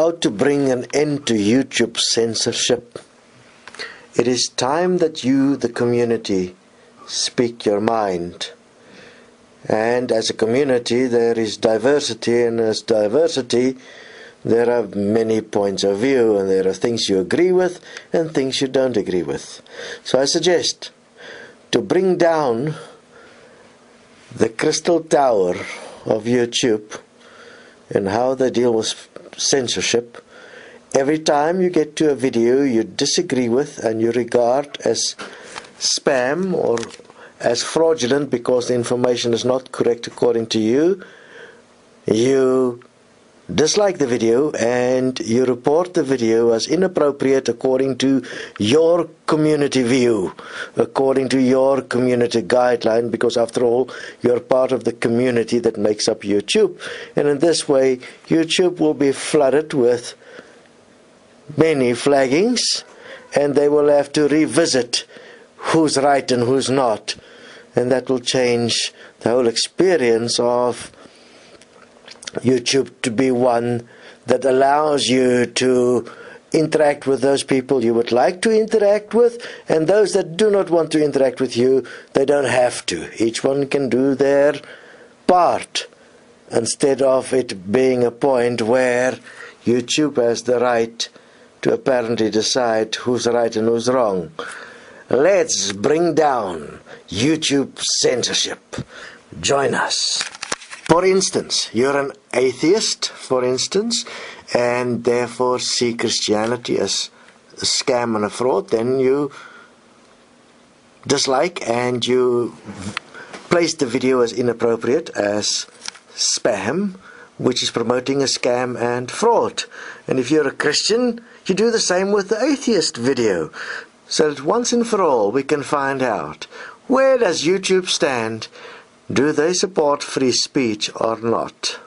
How to bring an end to YouTube censorship. It is time that you, the community, speak your mind. And as a community there is diversity, and as diversity there are many points of view, and there are things you agree with and things you don't agree with. So I suggest to bring down the crystal tower of YouTube and how they deal with censorship. Every time you get to a video you disagree with and you regard as spam or as fraudulent because the information is not correct according to you, you dislike the video and you report the video as inappropriate according to your community view, according to your community guideline, because after all you're part of the community that makes up YouTube. And in this way YouTube will be flooded with many flaggings, and they will have to revisit who's right and who's not, and that will change the whole experience of YouTube to be one that allows you to interact with those people you would like to interact with, and those that do not want to interact with you, they don't have to. Each one can do their part, instead of it being a point where YouTube has the right to apparently decide who's right and who's wrong. Let's bring down YouTube censorship. Join us. For instance, you're an atheist, for instance, and therefore see Christianity as a scam and a fraud, then you dislike and you place the video as inappropriate, as spam, which is promoting a scam and fraud. And if you're a Christian, you do the same with the atheist video, so that once and for all we can find out, where does YouTube stand? Do they support free speech or not?